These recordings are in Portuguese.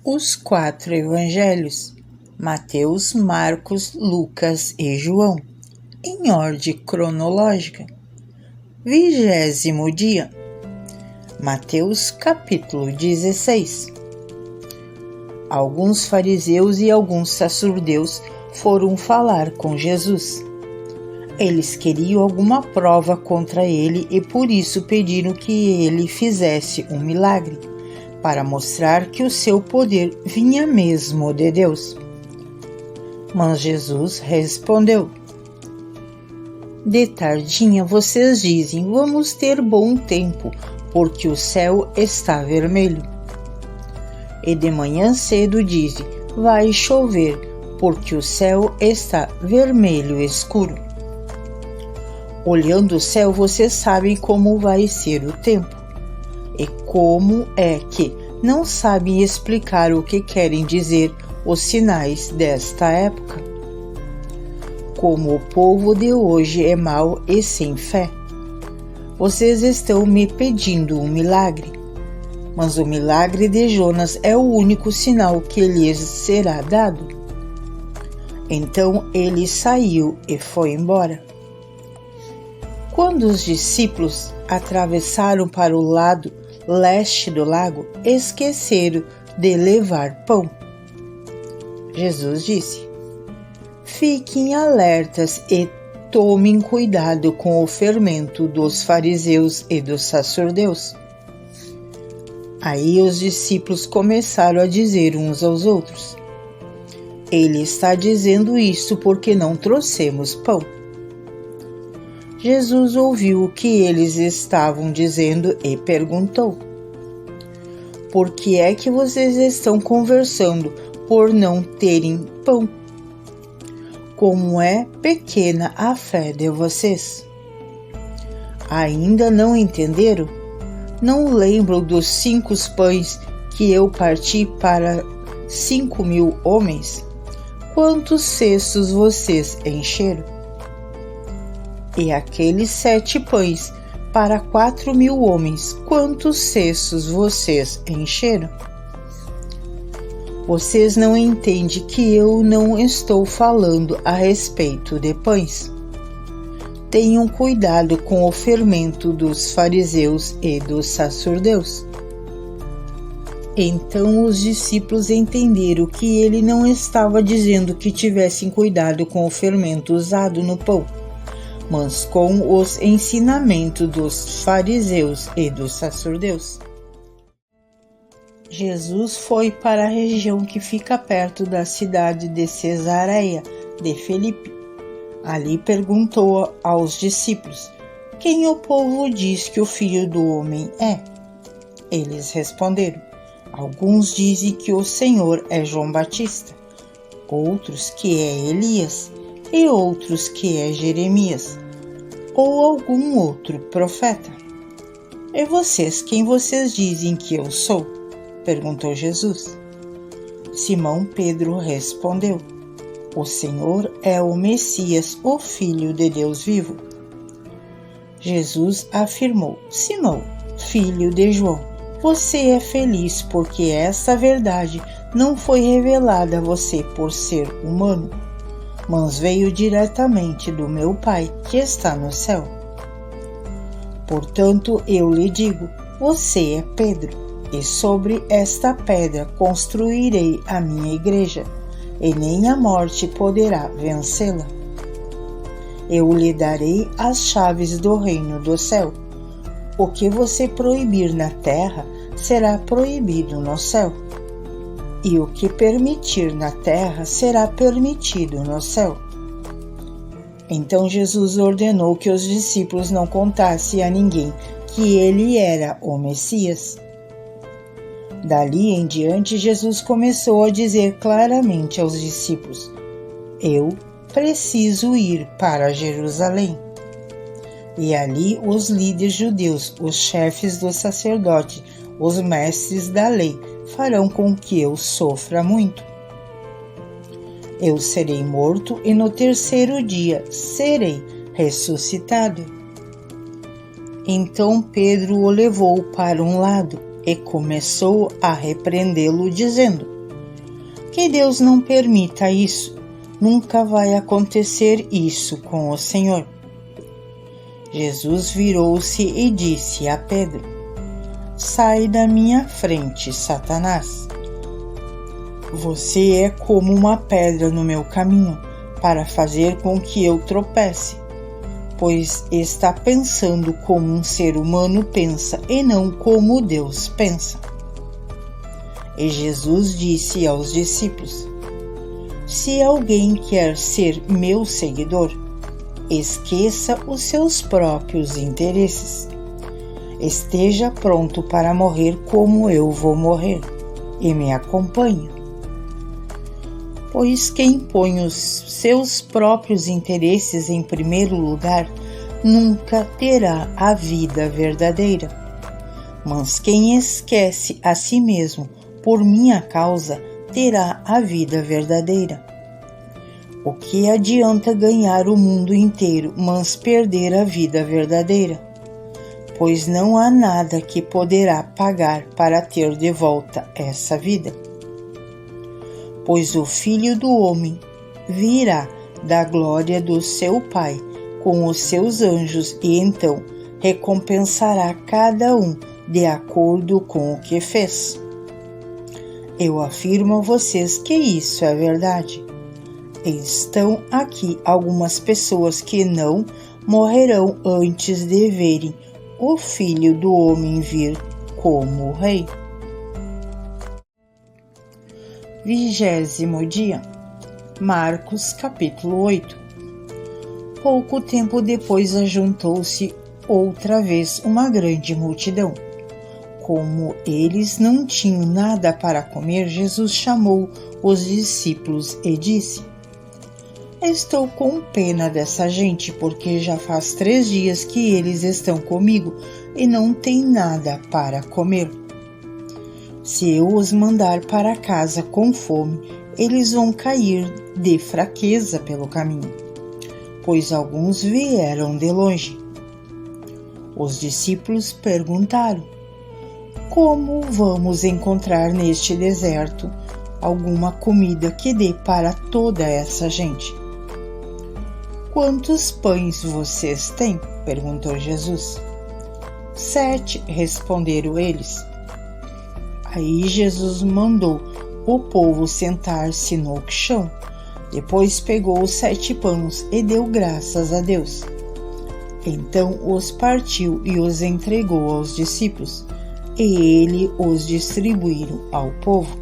Os 4 evangelhos, Mateus, Marcos, Lucas e João, em ordem cronológica. 20º dia. Mateus capítulo 16. Alguns fariseus e alguns sacerdotes foram falar com Jesus. Eles queriam alguma prova contra ele e por isso pediram que ele fizesse um milagre, para mostrar que o seu poder vinha mesmo de Deus. Mas Jesus respondeu: De tardinha vocês dizem, vamos ter bom tempo, porque o céu está vermelho. E de manhã cedo dizem, vai chover, porque o céu está vermelho escuro. Olhando o céu, vocês sabem como vai ser o tempo. E como é que não sabem explicar o que querem dizer os sinais desta época? Como o povo de hoje é mau e sem fé. Vocês estão me pedindo um milagre, mas o milagre de Jonas é o único sinal que lhes será dado. Então ele saiu e foi embora. Quando os discípulos atravessaram para o lado leste do lago, esqueceram de levar pão. Jesus disse: Fiquem alertas e tomem cuidado com o fermento dos fariseus e dos sacerdotes. Aí os discípulos começaram a dizer uns aos outros: Ele está dizendo isso porque não trouxemos pão. Jesus ouviu o que eles estavam dizendo e perguntou: Por que é que vocês estão conversando por não terem pão? Como é pequena a fé de vocês? Ainda não entenderam? Não lembram dos 5 pães que eu parti para 5.000 homens? Quantos cestos vocês encheram? E aqueles 7 pães para 4.000 homens, quantos cestos vocês encheram? Vocês não entendem que eu não estou falando a respeito de pães. Tenham cuidado com o fermento dos fariseus e dos sacerdotes. Então os discípulos entenderam que ele não estava dizendo que tivessem cuidado com o fermento usado no pão, mas com os ensinamentos dos fariseus e dos sacerdotes. Jesus foi para a região que fica perto da cidade de Cesareia de Filipe. Ali perguntou aos discípulos: Quem o povo diz que o Filho do Homem é? Eles responderam: Alguns dizem que o Senhor é João Batista, outros que é Elias, e outros que é Jeremias, ou algum outro profeta. E vocês, quem vocês dizem que eu sou? Perguntou Jesus. Simão Pedro respondeu: O Senhor é o Messias, o Filho de Deus vivo. Jesus afirmou: Simão, filho de João, você é feliz porque essa verdade não foi revelada a você por ser humano, mas veio diretamente do meu Pai que está no céu. Portanto, eu lhe digo, você é Pedro, e sobre esta pedra construirei a minha igreja, e nem a morte poderá vencê-la. Eu lhe darei as chaves do reino do céu. O que você proibir na terra será proibido no céu, e o que permitir na terra será permitido no céu. Então Jesus ordenou que os discípulos não contassem a ninguém que ele era o Messias. Dali em diante, Jesus começou a dizer claramente aos discípulos: Eu preciso ir para Jerusalém. E ali os líderes judeus, os chefes dos sacerdotes, os mestres da lei, farão com que eu sofra muito. Eu serei morto e no 3º dia serei ressuscitado. Então Pedro o levou para um lado e começou a repreendê-lo, dizendo: Que Deus não permita isso. Nunca vai acontecer isso com o Senhor. Jesus virou-se e disse a Pedro: Sai da minha frente, Satanás. Você é como uma pedra no meu caminho, para fazer com que eu tropece, pois está pensando como um ser humano pensa e não como Deus pensa. E Jesus disse aos discípulos: Se alguém quer ser meu seguidor, esqueça os seus próprios interesses. Esteja pronto para morrer como eu vou morrer, e me acompanhe. Pois quem põe os seus próprios interesses em primeiro lugar nunca terá a vida verdadeira. Mas quem esquece a si mesmo por minha causa terá a vida verdadeira. O que adianta ganhar o mundo inteiro, mas perder a vida verdadeira? Pois não há nada que poderá pagar para ter de volta essa vida. Pois o Filho do Homem virá da glória do seu Pai com os seus anjos e então recompensará cada um de acordo com o que fez. Eu afirmo a vocês que isso é verdade. Estão aqui algumas pessoas que não morrerão antes de verem o Filho do Homem vir como Rei. 20º dia. Marcos capítulo 8. Pouco tempo depois ajuntou-se outra vez uma grande multidão. Como eles não tinham nada para comer, Jesus chamou os discípulos e disse: Estou com pena dessa gente, porque já faz 3 dias que eles estão comigo e não têm nada para comer. Se eu os mandar para casa com fome, eles vão cair de fraqueza pelo caminho, pois alguns vieram de longe. Os discípulos perguntaram: Como vamos encontrar neste deserto alguma comida que dê para toda essa gente? Quantos pães vocês têm? Perguntou Jesus. 7, responderam eles. Aí Jesus mandou o povo sentar-se no chão. Depois pegou os 7 pães e deu graças a Deus. Então os partiu e os entregou aos discípulos, e ele os distribuíram ao povo.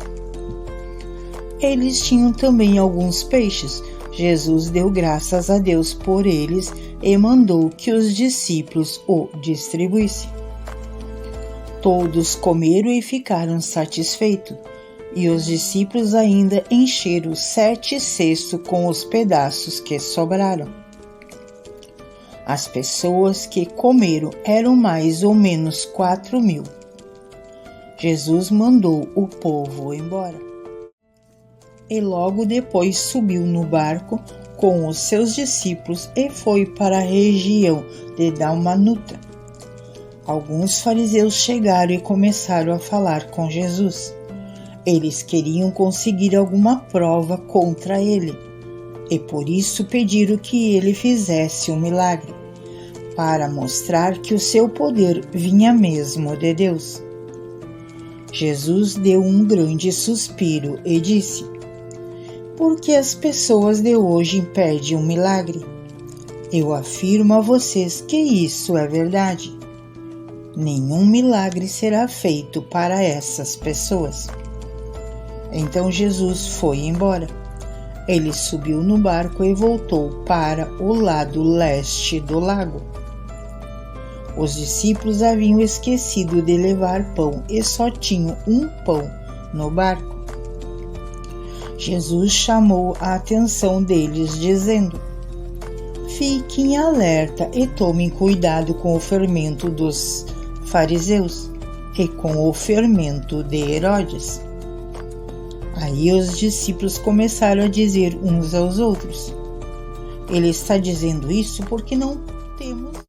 Eles tinham também alguns peixes. Jesus deu graças a Deus por eles e mandou que os discípulos o distribuíssem. Todos comeram e ficaram satisfeitos, e os discípulos ainda encheram 7 cestos com os pedaços que sobraram. As pessoas que comeram eram mais ou menos 4.000. Jesus mandou o povo embora. E logo depois subiu no barco com os seus discípulos e foi para a região de Dalmanuta. Alguns fariseus chegaram e começaram a falar com Jesus. Eles queriam conseguir alguma prova contra ele, e por isso pediram que ele fizesse um milagre, para mostrar que o seu poder vinha mesmo de Deus. Jesus deu um grande suspiro e disse: Por que as pessoas de hoje impedem um milagre? Eu afirmo a vocês que isso é verdade. Nenhum milagre será feito para essas pessoas. Então Jesus foi embora. Ele subiu no barco e voltou para o lado leste do lago. Os discípulos haviam esquecido de levar pão e só tinham um pão no barco. Jesus chamou a atenção deles, dizendo: Fiquem alerta e tomem cuidado com o fermento dos fariseus e com o fermento de Herodes. Aí os discípulos começaram a dizer uns aos outros: Ele está dizendo isso porque não temos.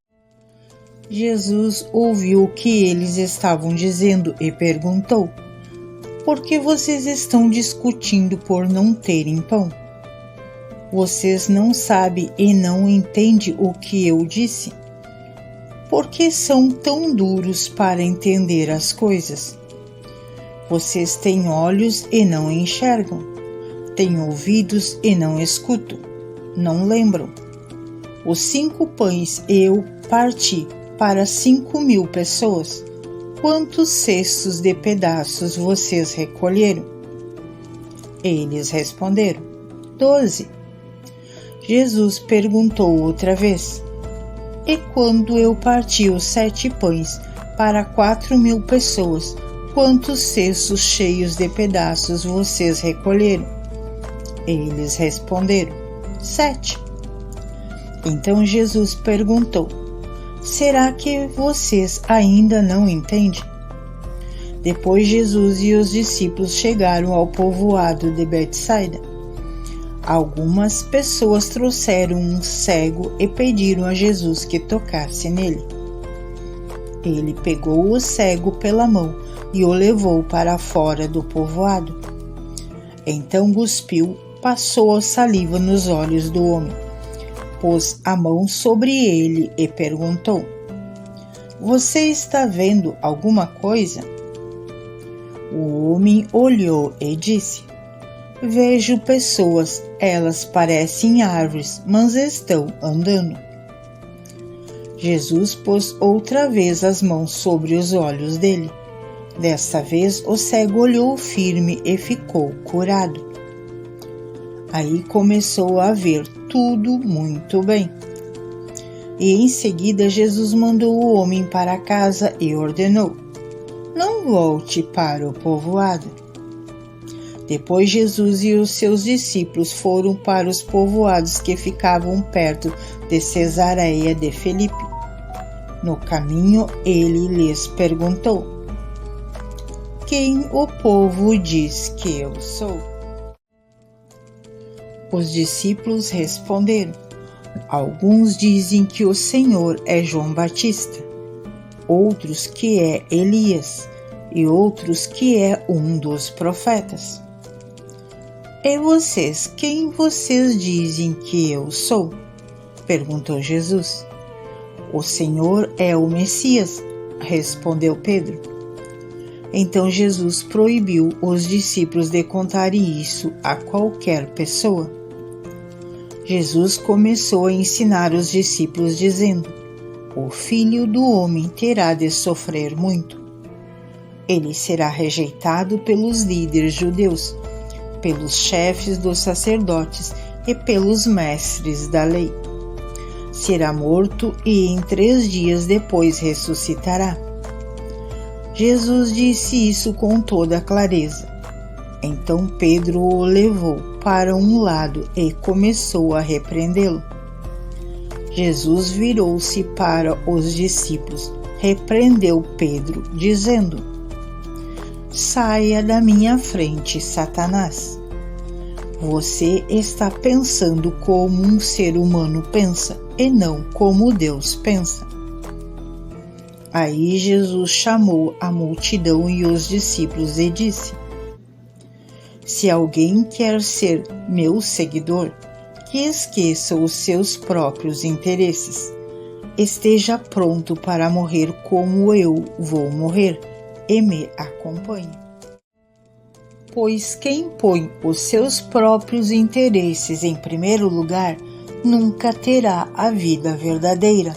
Jesus ouviu o que eles estavam dizendo e perguntou: Por que vocês estão discutindo por não terem pão? Vocês não sabem e não entendem o que eu disse? Por que são tão duros para entender as coisas? Vocês têm olhos e não enxergam, têm ouvidos e não escutam, não lembram. Os 5 pães eu parti para 5.000 pessoas. Quantos cestos de pedaços vocês recolheram? Eles responderam: 12. Jesus perguntou outra vez: e quando eu parti os 7 pães para 4.000 pessoas, quantos cestos cheios de pedaços vocês recolheram? Eles responderam: 7. Então Jesus perguntou: será que vocês ainda não entendem? Depois Jesus e os discípulos chegaram ao povoado de Betsaida. Algumas pessoas trouxeram um cego e pediram a Jesus que tocasse nele. Ele pegou o cego pela mão e o levou para fora do povoado. Então cuspiu, passou a saliva nos olhos do homem, pôs a mão sobre ele e perguntou: você está vendo alguma coisa? O homem olhou e disse: vejo pessoas, elas parecem árvores, mas estão andando. Jesus pôs outra vez as mãos sobre os olhos dele. Desta vez o cego olhou firme e ficou curado. Aí começou a ver tudo muito bem. E em seguida Jesus mandou o homem para casa e ordenou: não volte para o povoado. Depois Jesus e os seus discípulos foram para os povoados que ficavam perto de Cesareia de Filipe. No caminho ele lhes perguntou: quem o povo diz que eu sou? Os discípulos responderam: alguns dizem que o Senhor é João Batista, outros que é Elias e outros que é um dos profetas. E vocês, quem vocês dizem que eu sou? Perguntou Jesus. O Senhor é o Messias, respondeu Pedro. Então Jesus proibiu os discípulos de contarem isso a qualquer pessoa. Jesus começou a ensinar os discípulos dizendo: o Filho do Homem terá de sofrer muito. Ele será rejeitado pelos líderes judeus, pelos chefes dos sacerdotes e pelos mestres da lei. Será morto e em 3 dias depois ressuscitará. Jesus disse isso com toda clareza. Então Pedro o levou para um lado e começou a repreendê-lo. Jesus virou-se para os discípulos, repreendeu Pedro, dizendo: saia da minha frente, Satanás. Você está pensando como um ser humano pensa e não como Deus pensa. Aí Jesus chamou a multidão e os discípulos e disse: se alguém quer ser meu seguidor, que esqueça os seus próprios interesses. Esteja pronto para morrer como eu vou morrer e me acompanhe. Pois quem põe os seus próprios interesses em primeiro lugar, nunca terá a vida verdadeira.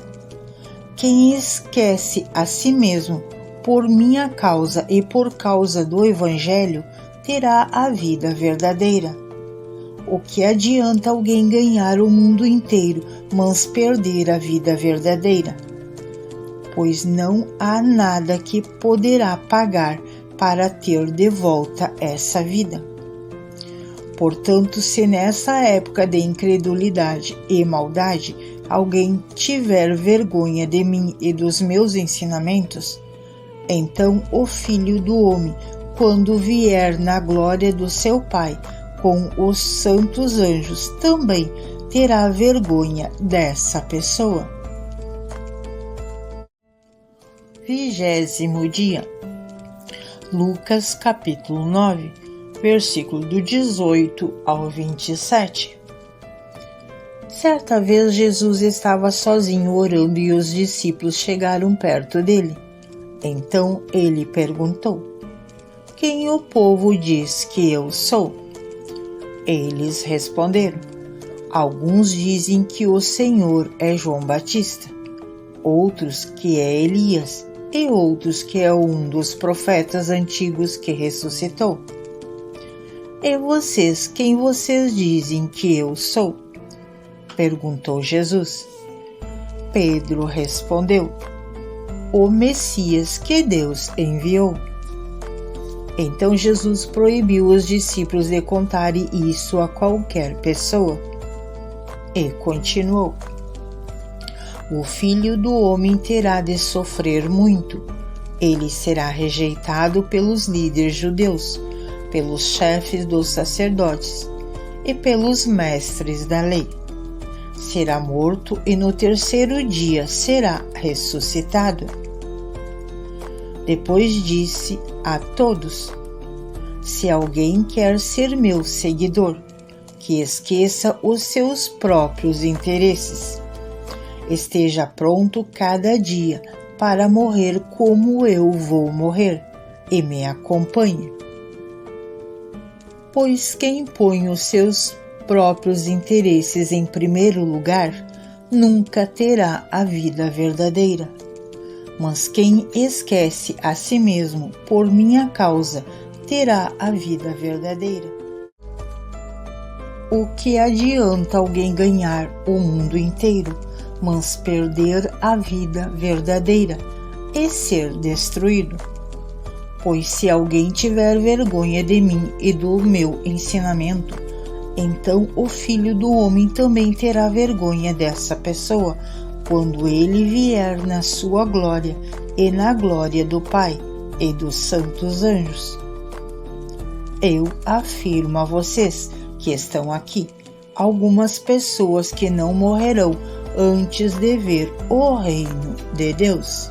Quem esquece a si mesmo por minha causa e por causa do Evangelho, terá a vida verdadeira. O que adianta alguém ganhar o mundo inteiro, mas perder a vida verdadeira? Pois não há nada que poderá pagar para ter de volta essa vida. Portanto, se nessa época de incredulidade e maldade alguém tiver vergonha de mim e dos meus ensinamentos, então o Filho do Homem, quando vier na glória do seu Pai com os santos anjos, também terá vergonha dessa pessoa. 20º dia. Lucas capítulo 9, versículo do 18 ao 27. Certa vez Jesus estava sozinho orando e os discípulos chegaram perto dele. Então ele perguntou: "Quem o povo diz que eu sou?" Eles responderam: "Alguns dizem que o Senhor é João Batista, outros que é Elias e outros que é um dos profetas antigos que ressuscitou. E vocês, quem vocês dizem que eu sou?" perguntou Jesus. Pedro respondeu: "O Messias que Deus enviou." Então Jesus proibiu os discípulos de contarem isso a qualquer pessoa. E continuou: "O Filho do Homem terá de sofrer muito. Ele será rejeitado pelos líderes judeus, pelos chefes dos sacerdotes e pelos mestres da lei. Será morto e no terceiro dia será ressuscitado." Depois disse a todos: "Se alguém quer ser meu seguidor, que esqueça os seus próprios interesses. Esteja pronto cada dia para morrer como eu vou morrer, e me acompanhe. Pois quem põe os seus próprios interesses em primeiro lugar, nunca terá a vida verdadeira. Mas quem esquece a si mesmo por minha causa, terá a vida verdadeira. O que adianta alguém ganhar o mundo inteiro, mas perder a vida verdadeira e ser destruído? Pois se alguém tiver vergonha de mim e do meu ensinamento, então o Filho do Homem também terá vergonha dessa pessoa, quando ele vier na sua glória e na glória do Pai e dos santos anjos. Eu afirmo a vocês que estão aqui, algumas pessoas que não morrerão antes de ver o reino de Deus."